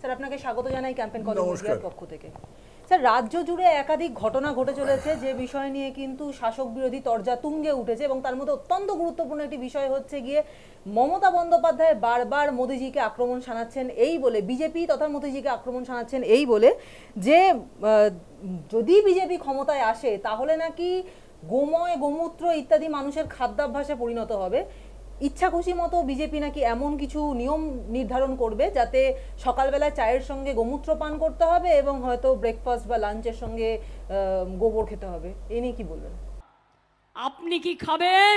Sir আপনাকে স্বাগত জানাই ক্যাম্পেইন কলিং মিডিয়ার পক্ষ থেকে। স্যার রাজ্য জুড়ে একাধিক ঘটনা ঘটে চলেছে যে বিষয় নিয়ে কিন্তু শাসক বিরোধী তরজা তুঙ্গে উঠেছে, এবং তার মধ্যে অত্যন্ত গুরুত্বপূর্ণ একটি বিষয় হচ্ছে গিয়ে মমতা বন্দ্যোপাধ্যায় বারবার মোদিজিকে আক্রমণ শানাচ্ছেন এই বলে, বিজেপি তথা মোদিজিকে আক্রমণ শানাচ্ছেন এই বলে যে যদি বিজেপি ক্ষমতায় আসে তাহলে নাকি গোময় গোমূত্র ইত্যাদি মানুষের খাদ্যাভ্যাসে পরিণত হবে। ইচ্ছা খুশি মতো বিজেপি নাকি এমন কিছু নিয়ম নির্ধারণ করবে যাতে সকালবেলা চায়ের সঙ্গে গোমূত্র পান করতে হবে এবং হয়তো ব্রেকফাস্ট বা লাঞ্চের সঙ্গে গোবর খেতে হবে। এই নিয়ে কি বলবেন? আপনি কি খাবেন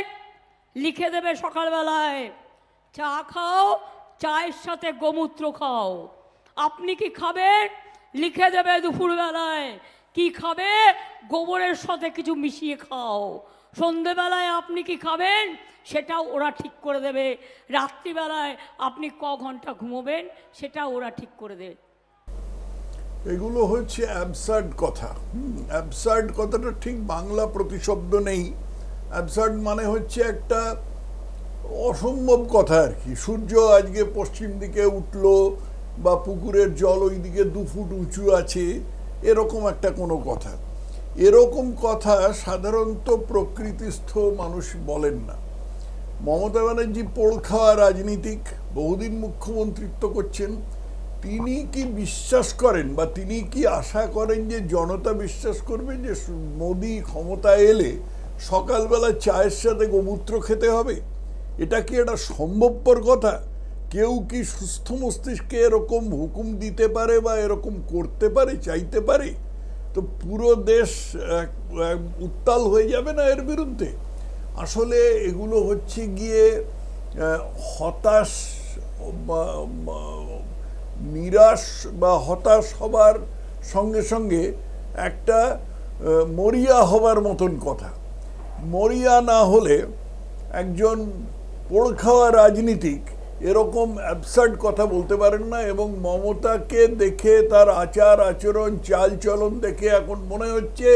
লিখে দেবে সকালবেলায়, চা খাও, চায়ের সাথে গোমূত্র খাও। আপনি কি খাবেন লিখে দেবে দুপুরবেলায়, কি খাবে গোবরের সাথে কিছু মিশিয়ে খাও। সন্ধেবেলায় আপনি কি খাবেন সেটাও ওরা ঠিক করে দেবে। রাত্রিবেলায় আপনি ক ঘন্টা ঘুমোবেন সেটাও ওরা ঠিক করে দেবে। এগুলো হচ্ছে অ্যাবসার্ড কথা। অ্যাবসার্ড কথাটা ঠিক বাংলা প্রতিশব্দ নেই। অ্যাবসার্ড মানে হচ্ছে একটা অসম্ভব কথা আর কি। সূর্য আজকে পশ্চিম দিকে উঠলো বা পুকুরের জল ওই দিকে 2 ফুট উঁচু আছে, এরকম একটা কোনো কথা। এরকম কথা সাধারণত প্রকৃতিস্থ মানুষ বলেন না। মমতা ব্যানার্জি পোড় খাওয়া রাজনীতিক, বহুদিন মুখ্যমন্ত্রিত্ব করছেন। তিনি কি বিশ্বাস করেন বা তিনি কি আশা করেন যে জনতা বিশ্বাস করবে যে মোদি ক্ষমতায় এলে সকালবেলা চায়ের সাথে গোমূত্র খেতে হবে? এটা কি একটা সম্ভবপর কথা? কেউ কি সুস্থ মস্তিষ্কে এরকম হুকুম দিতে পারে বা এরকম করতে পারে, চাইতে পারে? তো পুরো দেশ উত্তাল হয়ে যাবে না এর বিরুদ্ধে? আসলে এগুলো হচ্ছে গিয়ে হতাশ নিরাশ বা হতাশ হবার সঙ্গে সঙ্গে একটা মরিয়া হবার মতন কথা। মরিয়া না হলে একজন পোড় খাওয়া রাজনীতিক এরকম অ্যাবসার্ড কথা বলতে পারেন না। এবং মমতাকে দেখে, তার আচার আচরণ চাল চলন দেখে এখন মনে হচ্ছে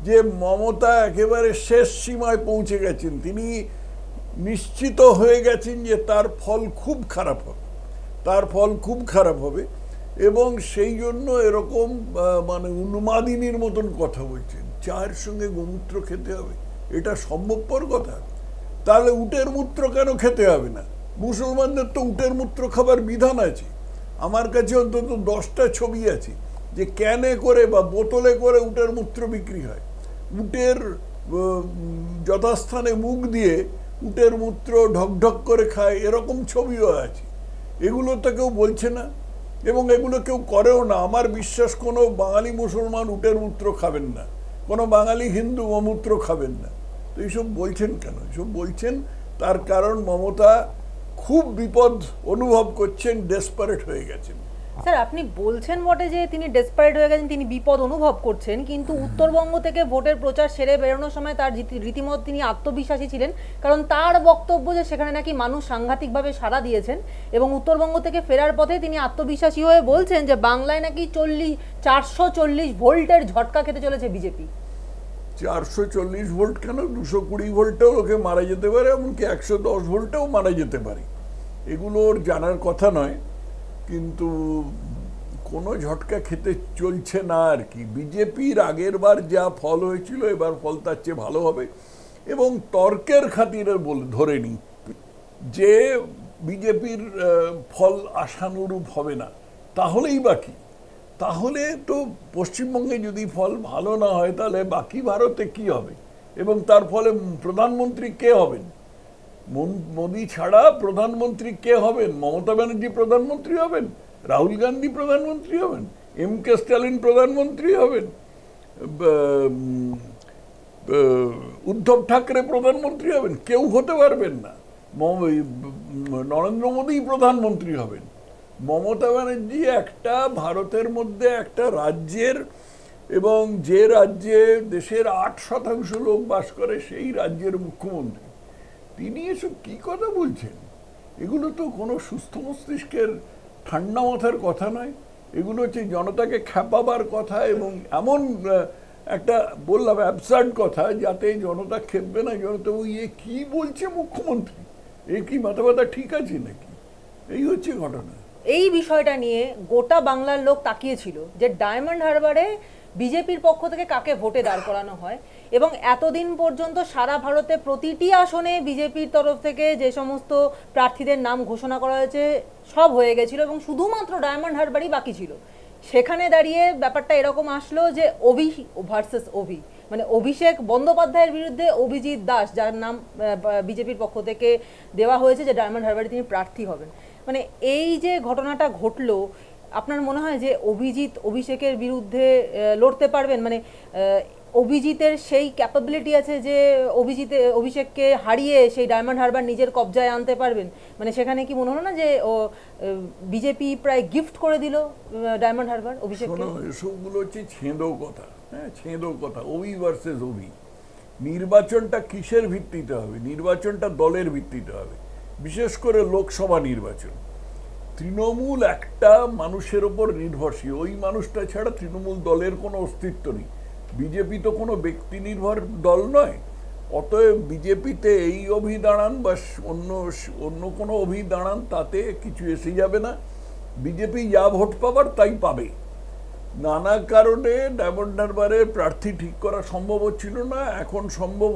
যে মমতা একেবারে শেষ সীমায় পৌঁছে গেছেন। তিনি নিশ্চিত হয়ে গেছেন যে তার ফল খুব খারাপ হবে, তার ফল খুব খারাপ হবে। এবং সেই জন্য এরকম মানে উন্মাদিনীর মতন কথা বলছেন। চায়ের সঙ্গে গোমূত্র খেতে হবে, এটা সম্ভবপর কথা? তাহলে উটের মূত্র কেন খেতে হবে না? মুসলমানদের তো উটের মূত্র খাবার বিধান আছে। আমার কাছে অন্তত 10টা ছবি আছে যে ক্যানে করে বা বোতলে করে উটের মূত্র বিক্রি হয়। উটের যথাস্থানে মুখ দিয়ে উটের মূত্র ঢকঢক করে খায়, এরকম ছবিও আছে। এগুলো তো কেউ বলছে না এবং এগুলো কেউ করেও না। আমার বিশ্বাস কোনো বাঙালি মুসলমান উটের মূত্র খাবেন না, কোনো বাঙালি হিন্দু গোমূত্র খাবেন না। তো এইসব বলছেন কেন? এইসব বলছেন তার কারণ মমতা খুব বিপদ অনুভব করছেন, ডেসপারেট হয়ে গেছেন। স্যার আপনি বলছেন বটে যে তিনি ডেসপারেট হয়ে গেছেন, তিনি বিপদ অনুভব করছেন, কিন্তু উত্তরবঙ্গ থেকে ভোটের প্রচার সেরে বেরোনোর সময় তার রীতিমতো তিনি আত্মবিশ্বাসী ছিলেন, কারণ তার বক্তব্য যে সেখানে নাকি মানুষ সাংঘাতিকভাবে সাড়া দিয়েছেন। এবং উত্তরবঙ্গ থেকে ফেরার পথে তিনি আত্মবিশ্বাসী হয়ে বলছেন যে বাংলায় নাকি 440 ভোল্টের ঝটকা খেতে চলেছে বিজেপি। 440 ভোল্ট কেন, 220 ভোল্টেও লোকে মারা যেতে পারে, এমনকি 110 ভোল্টেও মারা যেতে পারে। এগুলো ওর জানার কথা নয়, কিন্তু কোনো ঝটকা খেতে চলছে না আর কি। বিজেপির আগের বার যা ফল হয়েছিল এবার ফল তার চেয়ে ভালো হবে। এবং তর্কের খাতিরে ধরে নি যে বিজেপির ফল আশানুরূপ হবে না, তাহলেই বাকি। তাহলে তো পশ্চিমবঙ্গে যদি ফল ভালো না হয় তাহলে বাকি ভারতে কি হবে? এবং তার ফলে প্রধানমন্ত্রী কে হবেন? মোদি ছাড়া প্রধানমন্ত্রী কে হবেন? মমতা ব্যানার্জি প্রধানমন্ত্রী হবেন, রাহুল গান্ধী প্রধানমন্ত্রী হবেন, এম.কে. স্ট্যালিন প্রধানমন্ত্রী হবেন, উদ্ধব ঠাকরে প্রধানমন্ত্রী হবেন? কেউ হতে পারবেন না। নরেন্দ্র মোদী প্রধানমন্ত্রী হবেন। মমতা ব্যানার্জি একটা ভারতের মধ্যে একটা রাজ্যের, এবং যে রাজ্যে দেশের 8% লোক বাস করে সেই রাজ্যের মুখ্যমন্ত্রী। তিনি এসব কি কথা বলছেন? এগুলো তো কোনো সুস্থ মস্তিষ্কের ঠান্ডা মাথার কথা নয়। এগুলো হচ্ছে জনতাকে খেপাবার কথা, এবং এমন একটা বললাম অ্যাবসার্ড কথা যাতে জনতা খেপবে না। জনতা ওই কি বলছে মুখ্যমন্ত্রী, এ কি মাথা ব্যথা ঠিক আছে নাকি? এই হচ্ছে ঘটনা। এই বিষয়টা নিয়ে গোটা বাংলার লোক তাকিয়েছিল যে ডায়মন্ড হারবারে বিজেপির পক্ষ থেকে কাকে ভোটে দাঁড় করানো হয়, এবং এতদিন পর্যন্ত সারা ভারতে প্রতিটি আসনে বিজেপির তরফ থেকে যে সমস্ত প্রার্থীদের নাম ঘোষণা করা হয়েছে সব হয়ে গেছিল এবং শুধুমাত্র ডায়মন্ড হারবারই বাকি ছিল। সেখানে দাঁড়িয়ে ব্যাপারটা এরকম আসলো যে অভি ভার্সেস অভি, মানে অভিষেক বন্দ্যোপাধ্যায়ের বিরুদ্ধে অভিজিৎ দাস, যার নাম বিজেপির পক্ষ থেকে দেওয়া হয়েছে যে ডায়মন্ড হারবারে তিনি প্রার্থী হবেন। মানে এই যে ঘটনাটা ঘটলো, আপনার মনে হয় যে অভিজিৎ অভিষেকের বিরুদ্ধে লড়তে পারবেন? মানে অভিজিতের সেই ক্যাপাবিলিটি আছে যে অভিষেককে হারিয়ে সেই ডায়মন্ড হারবার নিজের কবজায় আনতে পারবেন? মানে সেখানে কি মনে হলো না যে বিজেপি প্রায় গিফট করে দিল ডায়মন্ড হারবার অভিষেককে? এসবগুলো হচ্ছে ছেঁদো কথা, হ্যাঁ ছেঁদো কথা। অভি ভার্সেস অভি, নির্বাচনটা কিসের ভিত্তিতে হবে? নির্বাচনটা দলের ভিত্তিতে হবে, বিশেষ করে লোকসভা নির্বাচন। তৃণমূল একটা মানুষের ওপর নির্ভরশীল, ওই মানুষটা ছাড়া তৃণমূল দলের কোনো অস্তিত্ব নেই। বিজেপি তো কোনো ব্যক্তি নির্ভর দল নয়, অতএব বিজেপিতে এই অভি দাঁড়ান বা অন্য কোনো অভি দাঁড়ান তাতে কিছু এসে যাবে না। বিজেপি যা ভোট পাবার তাই পাবে। নানা কারণে ডায়মন্ড হারবারে প্রার্থী ঠিক করা সম্ভব হচ্ছিল না, এখন সম্ভব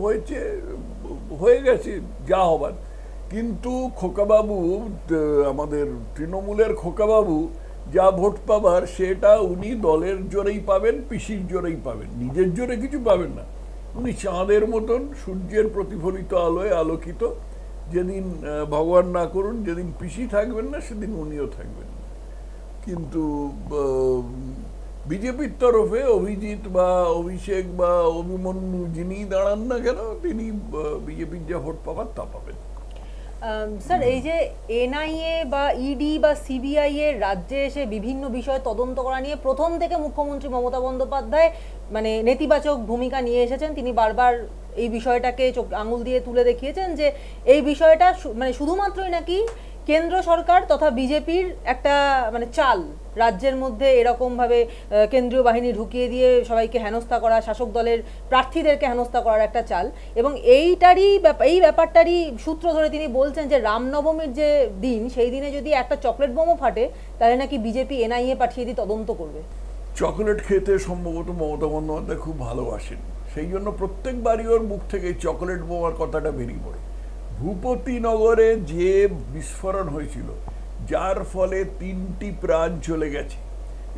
হয়ে গেছে যা হবার। কিন্তু খোকাবাবু, আমাদের তৃণমূলের খোকাবাবু যা ভোট পাবার সেটা উনি দলের জোরেই পাবেন, পিসির জোরেই পাবেন, নিজের জোরে কিছু পাবেন না। উনি চাঁদের মতন সূর্যের প্রতিফলিত আলোয় আলোকিত। যেদিন ভগবান না করুন যেদিন পিসি থাকবেন না সেদিন উনিও থাকবেন না। কিন্তু বিজেপির তরফে অভিজিৎ বা অভিষেক বা অভিমন্যু যিনি দাঁড়ান না কেন, তিনি বিজেপির যা ভোট পাবার তা পাবেন। স্যার, এই যে এনআইএ বা ইডি বা সিবিআই এর রাজ্যে এসে বিভিন্ন বিষয় তদন্ত করা নিয়ে প্রথম থেকে মুখ্যমন্ত্রী মমতা বন্দ্যোপাধ্যায় মানে নেতিবাচক ভূমিকা নিয়ে এসেছেন। তিনি বারবার এই বিষয়টাকে আঙুল দিয়ে তুলে দেখিয়েছেন যে এই বিষয়টা মানে শুধুমাত্রই নাকি কেন্দ্র সরকার তথা বিজেপির একটা মানে চাল, রাজ্যের মধ্যে এরকমভাবে কেন্দ্রীয় বাহিনী ঢুকিয়ে দিয়ে সবাইকে হেনস্থা করা, শাসক দলের প্রার্থীদেরকে হেনস্থা করার একটা চাল। এবং এই ব্যাপারটারই সূত্র ধরে তিনি বলছেন যে রামনবমীর যে দিন, সেই দিনে যদি একটা চকলেট বোমও ফাটে তাহলে নাকি বিজেপি এনআইএ পাঠিয়ে দিয়ে তদন্ত করবে। চকলেট খেতে সম্ভবত মমতা বন্দ্যোপাধ্যায় খুব ভালোবাসেন, সেই জন্য প্রত্যেকবারই ওর মুখ থেকে চকলেট বোমার কথাটা বেরিয়ে পড়ে। ভূপতিনগরে যে বিস্ফোরণ হয়েছিল, যার ফলে 3টি প্রাণ চলে গেছে,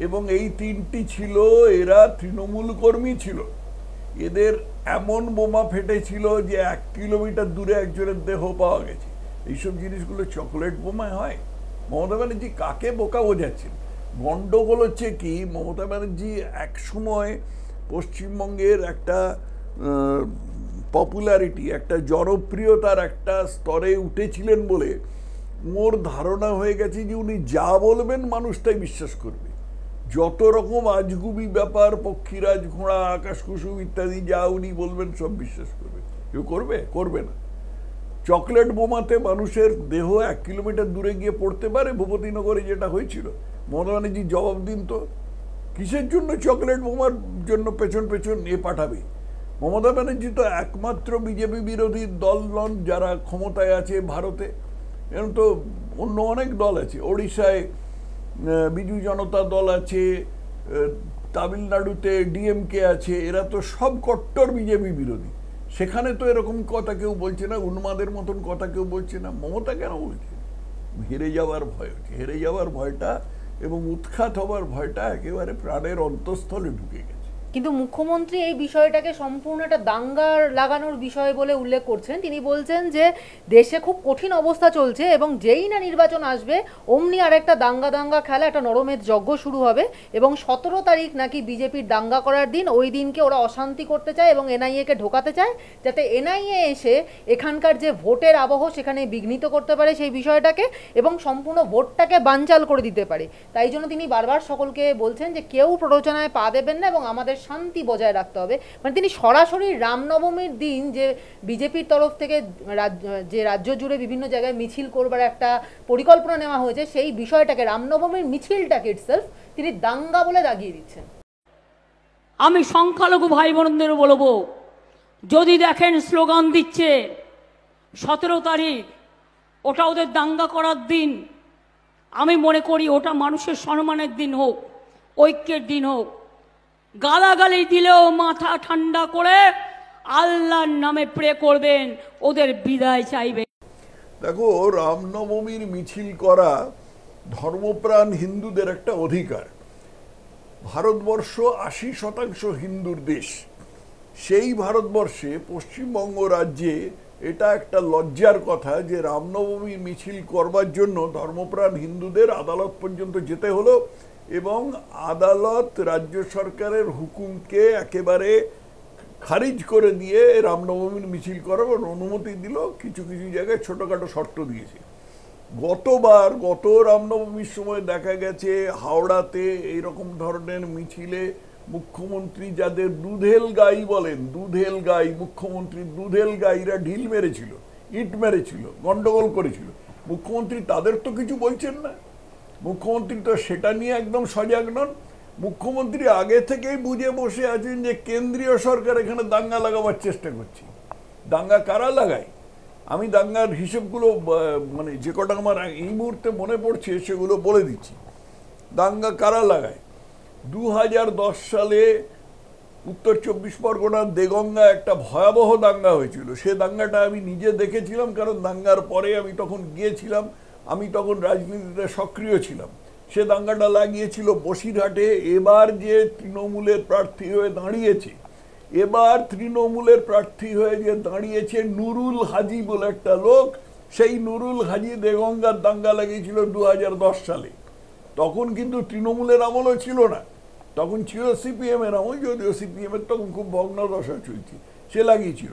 এবং এই 3টি ছিল এরা তৃণমূল কর্মী ছিল। এদের এমন বোমা ফেটেছিল যে 1 কিলোমিটার দূরে একজনের দেহ পাওয়া গেছে। এইসব জিনিসগুলো চকলেট বোমায় হয়? মমতা ব্যানার্জি কাকে বোকা বোঝাচ্ছেন? গন্ডগোল হচ্ছে কি, মমতা ব্যানার্জি এক সময় পশ্চিমবঙ্গের একটা পপুলারিটি, একটা জনপ্রিয়তার একটা স্তরে উঠেছিলেন বলে ওর ধারণা হয়ে গেছে যে উনি যা বলবেন মানুষ তাই বিশ্বাস করবে। যত রকম আজগুবি ব্যাপার, পক্ষীরাজ, ঘোড়া, আকাশ কুসুম ইত্যাদি যা উনি বলবেন সব বিশ্বাস করবে। কেউ করবে না। চকলেট বোমাতে মানুষের দেহ 1 কিলোমিটার দূরে গিয়ে পড়তে পারে, ভূপতিনগরে যেটা হয়েছিল। মমতা ব্যানার্জি জবাব দিন তো, কিসের জন্য চকলেট বোমার জন্য পেছন পাঠাবে? মমতা ব্যানার্জি তো একমাত্র বিজেপি বিরোধী দল নন যারা ক্ষমতায় আছে ভারতে। এরকম তো অন্য অনেক দল আছে, ওড়িশায় বিজু জনতা দল আছে, তামিলনাড়ুতে ডিএমকে আছে, এরা তো সব কট্টর বিজেপি বিরোধী। সেখানে তো এরকম কথা কেউ বলছে না, উন্মাদের মতন কথা কেউ বলছে না। মমতা কেন বলছে? হেরে যাওয়ার ভয় হচ্ছে। হেরে যাওয়ার ভয়টা এবং উৎখাত হবার ভয়টা একেবারে প্রাণের অন্তঃস্থলে ঢুকে গেছে। কিন্তু মুখ্যমন্ত্রী এই বিষয়টাকে সম্পূর্ণ একটা দাঙ্গার লাগানোর বিষয় বলে উল্লেখ করছেন। তিনি বলছেন যে দেশে খুব কঠিন অবস্থা চলছে এবং যেই না নির্বাচন আসবে অমনি আর একটা দাঙ্গা খেলা, একটা নরমেধ যজ্ঞ শুরু হবে, এবং 17 তারিখ নাকি বিজেপির দাঙ্গা করার দিন। ওই দিনকে ওরা অশান্তি করতে চায় এবং এনআইএকে ঢোকাতে চায়, যাতে এনআইএ এসে এখানকার যে ভোটের আবহ সেখানে বিঘ্নিত করতে পারে সেই বিষয়টাকে, এবং সম্পূর্ণ ভোটটাকে বানচাল করে দিতে পারে। তাই জন্য তিনি বারবার সকলকে বলছেন যে কেউ প্ররোচনায় পা দেবেন না এবং আমাদের শান্তি বজায় রাখতে হবে। মানে তিনি সরাসরি রামনবমীর দিন যে বিজেপির তরফ থেকে যে রাজ্য জুড়ে বিভিন্ন জায়গায় মিছিল করবার একটা পরিকল্পনা নেওয়া হয়েছে, সেই বিষয়টাকে, রামনবমীর মিছিলটাকে ইটসেলফ তিনি দাঙ্গা বলে দাগিয়ে দিচ্ছেন। আমি সংখ্যালঘু ভাই বোনদের বলবো, যদি দেখেন স্লোগান দিচ্ছে 17 তারিখ, ওটা ওদের দাঙ্গা করার দিন, আমি মনে করি ওটা মানুষের সম্মানের দিন হোক, ঐক্যের দিন হোক। গালাগালি দিলেও মাথা ঠান্ডা করে আল্লাহর নামে প্রে করবেন, ওদের বিদায় চাইবে। দেখো, রামনবমীর মিছিল করা ধর্মপ্রাণ হিন্দুদের একটা অধিকার। ভারতবর্ষ 80% হিন্দুর দেশ। সেই ভারতবর্ষে পশ্চিমবঙ্গ রাজ্যে এটা একটা লজ্জার কথা যে রামনবমীর মিছিল করবার জন্য ধর্মপ্রাণ হিন্দুদের আদালত পর্যন্ত যেতে হলো, এবং আদালত রাজ্য সরকারের হুকুমকে একেবারে খারিজ করে দিয়ে রামনবমীর মিছিল করার অনুমতি দিল। কিছু কিছু জায়গায় ছোটোখাটো শর্ত দিয়েছে। গত রামনবমীর সময় দেখা গেছে হাওড়াতে এইরকম ধরনের মিছিলে মুখ্যমন্ত্রী, যাদের দুধেল গাই বলেন, দুধেল গাই, মুখ্যমন্ত্রীর দুধেল গাইরা ঢিল মেরেছিল, ইট মেরেছিল, গন্ডগোল করেছিল। মুখ্যমন্ত্রী তাদের তো কিছু বলছেন না। মুখ্যমন্ত্রী তো সেটা নিয়ে একদম সজাগ নন। মুখ্যমন্ত্রী আগে থেকেই বুঝে বসে আছেন যে কেন্দ্রীয় সরকার এখানে দাঙ্গা লাগাবার চেষ্টা করছে। দাঙ্গা কারা লাগায়? আমি দাঙ্গার হিসেবগুলো মানে যে কটা আমার এই মুহূর্তে মনে পড়ছে সেগুলো বলে দিচ্ছি। দাঙ্গা কারা লাগায়? 2010 সালে উত্তর 24 পরগনার দেগঙ্গা একটা ভয়াবহ দাঙ্গা হয়েছিল। সে দাঙ্গাটা আমি নিজে দেখেছিলাম, কারণ দাঙ্গার পরে আমি তখন গিয়েছিলাম, আমি তখন রাজনীতিতে সক্রিয় ছিলাম। সে দাঙ্গাটা লাগিয়েছিল বসিরহাটে। এবার যে তৃণমূলের প্রার্থী হয়ে দাঁড়িয়েছে, দাঁড়িয়েছে নুরুল হাজি বলে একটা লোক। সেই নুরুল হাজি দেগঙ্গার দাঙ্গা লাগিয়েছিল 2010 সালে। তখন কিন্তু তৃণমূলের আমলও ছিল না, তখন ছিল সিপিএম এর আমল, যদিও সিপিএম এর তখন খুব ভগ্নদশা চলছে। সে লাগিয়েছিল।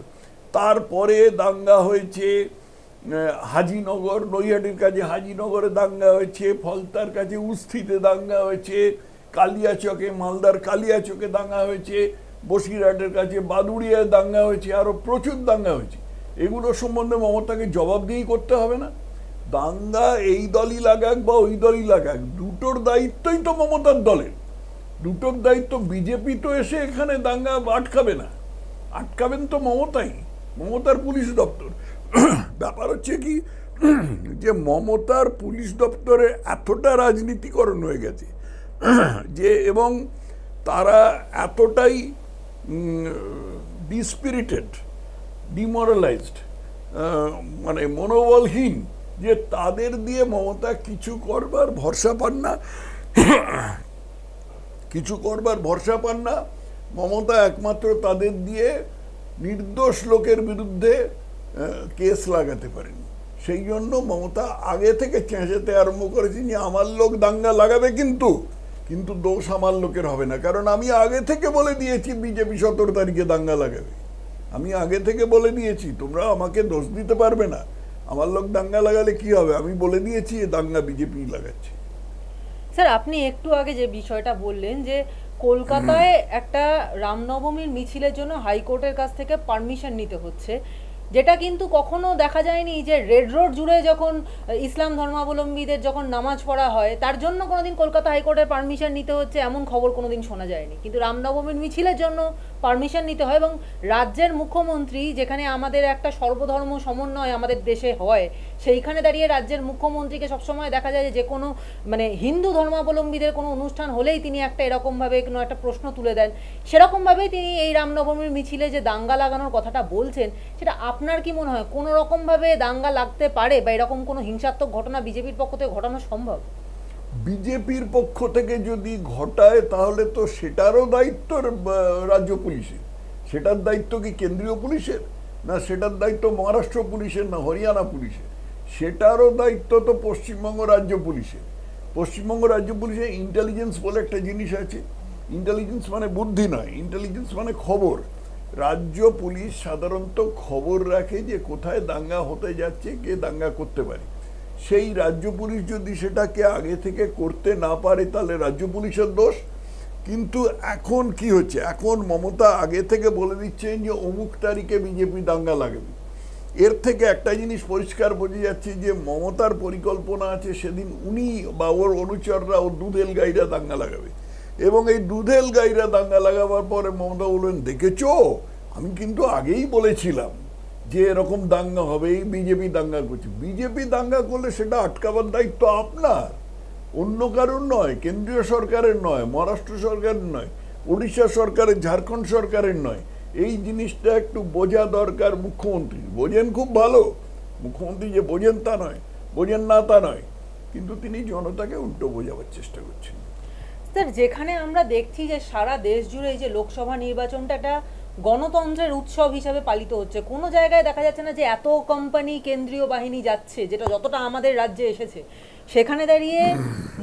তারপরে দাঙ্গা হয়েছে হাজিনগর, নৈহাটির কাছে হাজিনগরে দাঙ্গা হয়েছে, ফলতার কাছে উস্থিতে দাঙ্গা হয়েছে, কালিয়াচকে, মালদার কালিয়াচকে দাঙ্গা হয়েছে, বসিরহাটের কাছে বাদুড়িয়ায় দাঙ্গা হয়েছে, আরো প্রচুর দাঙ্গা হয়েছে। এগুলো সম্বন্ধে মমতাকে জবাবদিহি করতে হবে না? দাঙ্গা এই দলই লাগাক বা ওই দলই লাগাক, দুটোর দায়িত্বই তো মমতার দলের। দুটোর দায়িত্ব। বিজেপি তো এসে এখানে দাঙ্গা আটকাবে না, আটকাবেন তো মমতাই, মমতার পুলিশ দপ্তর। ব্যাপার হচ্ছে কি যে মমতার পুলিশ দপ্তরে এতটা রাজনীতিকরণ হয়ে গেছে যে, এবং তারা এতটাই ডিস্পিরিটেড, ডিমোরালাইজড, মানে মনোবলহীন, যে তাদের দিয়ে মমতা কিছু করবার ভরসা পান না। মমতা একমাত্র তাদের দিয়ে নির্দোষ লোকের বিরুদ্ধে কেস লাগাতে পারেন। সেই জন্য মমতা আগে থেকে চেঁচাতে আরম্ভ করেছেন যে আমার লোক দাঙ্গা লাগাবে, কিন্তু দোষ আমার লোকের হবে না। কারণ আমি আগে থেকে বলে দিয়েছি বিজেপি 17 তারিখে দাঙ্গা লাগাবে। আমি আগে থেকে বলে দিয়েছি, তোমরা আমাকে দোষ দিতে পারবে না। আমার লোক দাঙ্গা লাগালে কি হবে? আমি বলে দিয়েছি দাঙ্গা বিজেপি লাগাচ্ছে। স্যার, আপনি একটু আগে যে বিষয়টা বললেন যে কলকাতায় একটা রামনবমীর মিছিলের জন্য হাইকোর্টের কাছ থেকে পারমিশন নিতে হচ্ছে, যেটা কিন্তু কখনো দেখা যায়নি যে রেড রোড জুড়ে যখন ইসলাম ধর্মাবলম্বীদের যখন নামাজ পড়া হয় তার জন্য কোনোদিন কলকাতা হাইকোর্টের পারমিশন নিতে হচ্ছে এমন খবর কোনোদিন শোনা যায়নি। কিন্তু রামনবমীর মিছিলের জন্য পারমিশন নিতে হয়, এবং রাজ্যের মুখ্যমন্ত্রী, যেখানে আমাদের একটা সর্বধর্ম সমন্বয় আমাদের দেশে হয়, সেইখানে দাঁড়িয়ে রাজ্যের মুখ্যমন্ত্রীকে সবসময় দেখা যায় যে কোনো মানে হিন্দু ধর্মাবলম্বীদের কোনো অনুষ্ঠান হলেই তিনি একটা এরকমভাবে কোনো একটা প্রশ্ন তুলে দেন। সেরকমভাবেই তিনি এই রামনবমীর মিছিলে যে দাঙ্গা লাগানোর কথাটা বলছেন, সেটা আপনার কি মনে হয় কোনো রকমভাবে দাঙ্গা লাগতে পারে বা এরকম কোনো হিংসাত্মক ঘটনা বিজেপির পক্ষ থেকে ঘটানো সম্ভব? বিজেপির পক্ষ থেকে যদি ঘটায় তাহলে তো সেটারও দায়িত্ব রাজ্য পুলিশের। সেটার দায়িত্ব কি কেন্দ্রীয় পুলিশের? না সেটার দায়িত্ব মহারাষ্ট্র পুলিশের, না হরিয়ানা পুলিশের? সেটারও দায়িত্ব তো পশ্চিমবঙ্গ রাজ্য পুলিশের। পশ্চিমবঙ্গ রাজ্য পুলিশে ইন্টেলিজেন্স বলে একটা জিনিস আছে। ইন্টেলিজেন্স মানে বুদ্ধি নয়, ইন্টেলিজেন্স মানে খবর। রাজ্য পুলিশ সাধারণত খবর রাখে যে কোথায় দাঙ্গা হতে যাচ্ছে, কে দাঙ্গা করতে পারে। সেই রাজ্য পুলিশ যদি সেটাকে আগে থেকে করতে না পারে তাহলে রাজ্য পুলিশের দোষ। কিন্তু এখন কি হচ্ছে, এখন মমতা আগে থেকে বলে দিচ্ছেন যে অমুক তারিখে বিজেপি দাঙ্গা লাগাবে। এর থেকে একটা জিনিস পরিষ্কার বোঝা যাচ্ছে যে মমতার পরিকল্পনা আছে সেদিন উনি বা ওর অনুচররা, ওর দুধেল গাইরা দাঙ্গা লাগাবে। এবং এই দুধেল গাইরা দাঙ্গা লাগাবার পরে মমতা বললেন, দেখেছো আমি কিন্তু আগেই বলেছিলাম যে এরকম দাঙ্গা হবে, এই বিজেপি দাঙ্গা করছে। বিজেপি দাঙ্গা করলে সেটা আটকাবার দায়িত্ব আপনার, অন্য কারোর নয়, কেন্দ্রীয় সরকারের নয়, মহারাষ্ট্র সরকারের নয়, উড়িষ্যা সরকারের, ঝাড়খণ্ড সরকারের নয়। এই জিনিসটা একটু বোঝা দরকার মুখ্যমন্ত্রী। বোঝেন খুব ভালো, মুখ্যমন্ত্রী যে বোঝেন তা নয়, বোঝেন না তা নয়, কিন্তু তিনি জনতাকে উল্টো বোঝাবার চেষ্টা করছেন। স্যার, যেখানে আমরা দেখছি যে সারা দেশ জুড়ে এই যে লোকসভা নির্বাচনটা একটা গণতন্ত্রের উৎসব হিসাবে পালিত হচ্ছে, কোনো জায়গায় দেখা যাচ্ছে না যে এত কোম্পানি, কেন্দ্রীয় বাহিনী যাচ্ছে, যেটা যতটা আমাদের রাজ্যে এসেছে, সেখানে দাঁড়িয়ে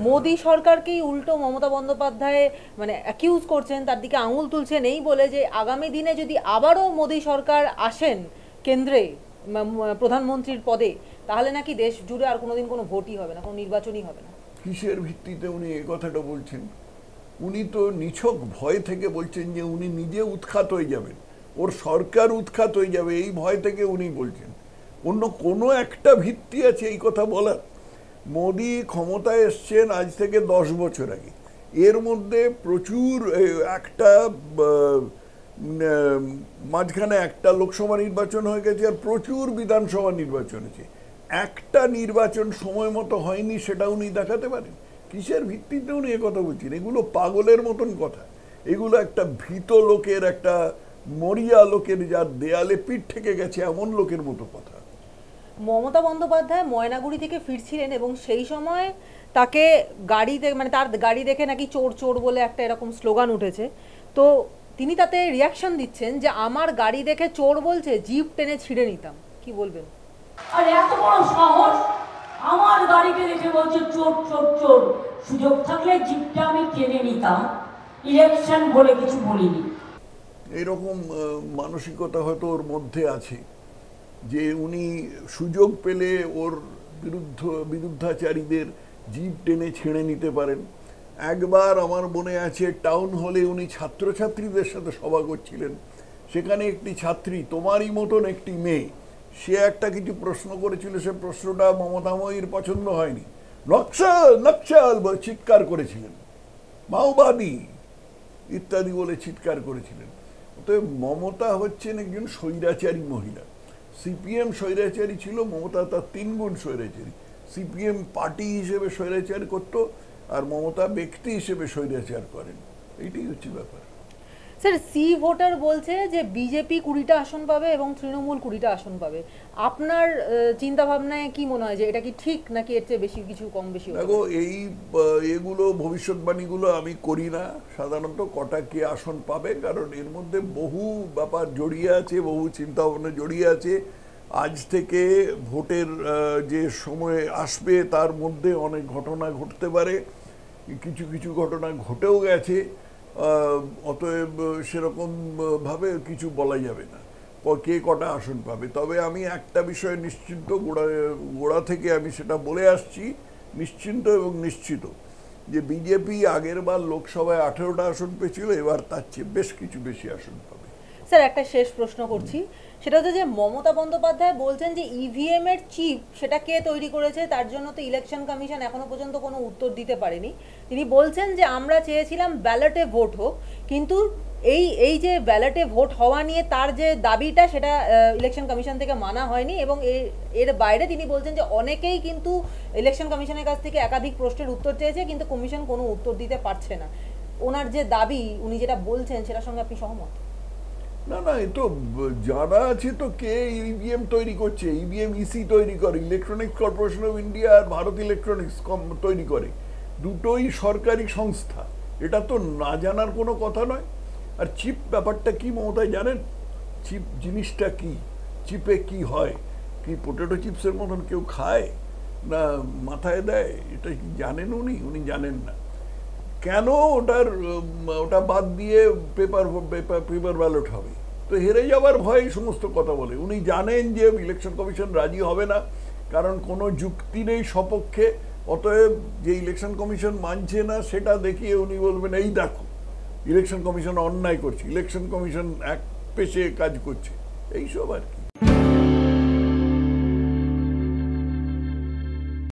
মোদী সরকারকেই উল্টো মমতা বন্দ্যোপাধ্যায় মানে অ্যাকিউজ করছেন, তার দিকে আঙুল তুলছেন, এই বলে যে আগামী দিনে যদি আবারও মোদী সরকার আসেন কেন্দ্রে প্রধানমন্ত্রীর পদে, তাহলে নাকি দেশ জুড়ে আর কোনোদিন কোনো ভোটই হবে না, কোনো নির্বাচনই হবে না। কিসের ভিত্তিতে উনি এই কথাটা বলছেন? উনি তো নিছক ভয় থেকে বলছেন যে উনি নিজে উৎখাত হয়ে যাবেন, ওর সরকার উৎখাত হয়ে যাবে, এই ভয় থেকে উনি বলছেন। অন্য কোনো একটা ভিত্তি আছে এই কথা বলার? মোদি ক্ষমতায় এসছেন আজ থেকে 10 বছর আগে, এর মধ্যে প্রচুর একটা মাঝখানে একটা লোকসভা নির্বাচন হয়ে গেছে আর প্রচুর বিধানসভা নির্বাচন হয়েছে। একটা নির্বাচন সময় মতো হয়নি, সেটা উনি দেখাতে পারেন? কিসের ভিত্তিতে উনি কথা বলছেন? এগুলো পাগলের মতন কথা, এগুলো একটা ভীত লোকের, একটা মরিয়া লোকের, যার দেয়ালে পিঠ থেকে গেছে এমন লোকের মতো কথা। মমতা বন্দ্যোপাধ্যায় ময়নাগুড়ি থেকে ফিরছিলেন এবং সেই সময় তাকে গাড়িতে মানে তার গাড়ি দেখে নাকি চোর চোর বলে একটা এরকম স্লোগান উঠেছে, তো তিনি তাতে রিয়াকশন দিচ্ছেন যে আমার গাড়ি দেখে চোর বলছে, জিপ টেনে ছিঁড়ে নিতাম। কি বলবেন? আর এত বড় সাহস, আমার গাড়িকে দেখে বলছে চোর চোর চোর, সুযোগ থাকলে জিপটা আমি টেনে নিতাম, ইলেকশন বলে কিছু বলিনি। এরকম মানসিকতা হয়তো ওর মধ্যে আছে যে উনি সুযোগ পেলে ওর বিরুদ্ধাচারীদের জিপ টেনে ছিঁড়ে নিতে পারেন। একবার আমার মনে আছে টাউন হলে উনি ছাত্রছাত্রীদের সাথে সভা করছিলেন, সেখানে একটি ছাত্রী, তোমারই মতন একটি মেয়ে, সে একটা কিছু প্রশ্ন করেছিল, সে প্রশ্নটা মমতাময়ীর পছন্দ হয়নি, নকশাল নকশাল বলে চিৎকার করেছিলেন, মাওবাদী ইত্যাদি বলে চিৎকার করেছিলেন। অতএব মমতা হচ্ছেন একজন স্বৈরাচারী মহিলা। সিপিএম স্বৈরাচারী ছিল, মমতা তার 3 গুণ স্বৈরাচারী। সিপিএম পার্টি হিসেবে স্বৈরাচার করত, আর মমতা ব্যক্তি হিসেবে স্বৈরাচার করেন। এইটাই হচ্ছে ব্যাপার। স্যার, সি ভোটার বলছে যে বিজেপি 20টা আসন পাবে এবং তৃণমূল 20টা আসন পাবে। আপনার চিন্তা ভাবনায় কি মনে হয় যে এটা কি ঠিক, নাকি এর চেয়ে বেশি কিছু কম বেশি? দেখো, এগুলো ভবিষ্যৎবাণীগুলো আমি করি না সাধারণত, কটা কে আসন পাবে, কারণ এর মধ্যে বহু ব্যাপার জড়িয়ে আছে, বহু চিন্তা ভাবনা জড়িয়ে আছে। আজ থেকে ভোটের যে সময় আসবে তার মধ্যে অনেক ঘটনা ঘটতে পারে, কিছু কিছু ঘটনা ঘটেও গেছে, অতএব সেরকম ভাবে কিছু বলা যাবে না কে কটা আসন পাবে। তবে আমি একটা বিষয়ে নিশ্চিন্ত, গোড়া থেকে আমি সেটা বলে আসছি, নিশ্চিন্ত এবং নিশ্চিত, যে বিজেপি আগের বার লোকসভায় 18টা আসন পেয়েছিল, এবার তার চেয়ে বেশ কিছু বেশি আসন পাবে। স্যার, একটা শেষ প্রশ্ন করছি, সেটা হচ্ছে যে মমতা বন্দ্যোপাধ্যায় বলছেন যে ইভিএম এর চিপ সেটা কে তৈরি করেছে, তার জন্য তো ইলেকশন কমিশন এখনো পর্যন্ত কোনো উত্তর দিতে পারেনি। তিনি বলছেন যে আমরা চেয়েছিলাম ব্যালটে ভোট হোক, কিন্তু এই যে ব্যালটে ভোট হওয়া নিয়ে তার যে দাবিটা, সেটা ইলেকশন কমিশন থেকে মানা হয়নি, এবং এর বাইরে তিনি বলছেন যে অনেকেই কিন্তু ইলেকশন কমিশনের কাছ থেকে একাধিক প্রশ্নের উত্তর চেয়েছে, কিন্তু কমিশন কোনো উত্তর দিতে পারছে না। ওনার যে দাবি, উনি যেটা বলছেন, সেটার সঙ্গে আপনি সহমত? না না, এ তো জানা আছে তো কে ইভিএম তৈরি করছে। ইভিএম ইসি তৈরি করে, ইলেকট্রনিক্স কর্পোরেশন অফ ইন্ডিয়া আর ভারত ইলেকট্রনিক্স তৈরি করে, দুটোই সরকারি সংস্থা। এটা তো না জানার কোনো কথা নয়। আর চিপ ব্যাপারটা কি মমতায় জানেন? চিপ জিনিসটা কি, চিপে কি হয়, কি পটেটো চিপসের মতন কেউ খায় না মাথায় দেয়, এটা কি জানেন উনি? উনি জানেন না। কেন ওটা বাদ দিয়ে পেপার ব্যালট হবে? তো হেরে যাওয়ার ভয়ে এই সমস্ত কথা বলে। উনি জানেন যে ইলেকশন কমিশন রাজি হবে না, কারণ কোনো যুক্তি নেই সপক্ষে। অতএব যে ইলেকশন কমিশন মানছে না সেটা দেখিয়ে উনি বলবেন, এই দেখো ইলেকশন কমিশন অন্যায় করছে, ইলেকশন কমিশন এক পেশে কাজ করছে, এইসব আর কি।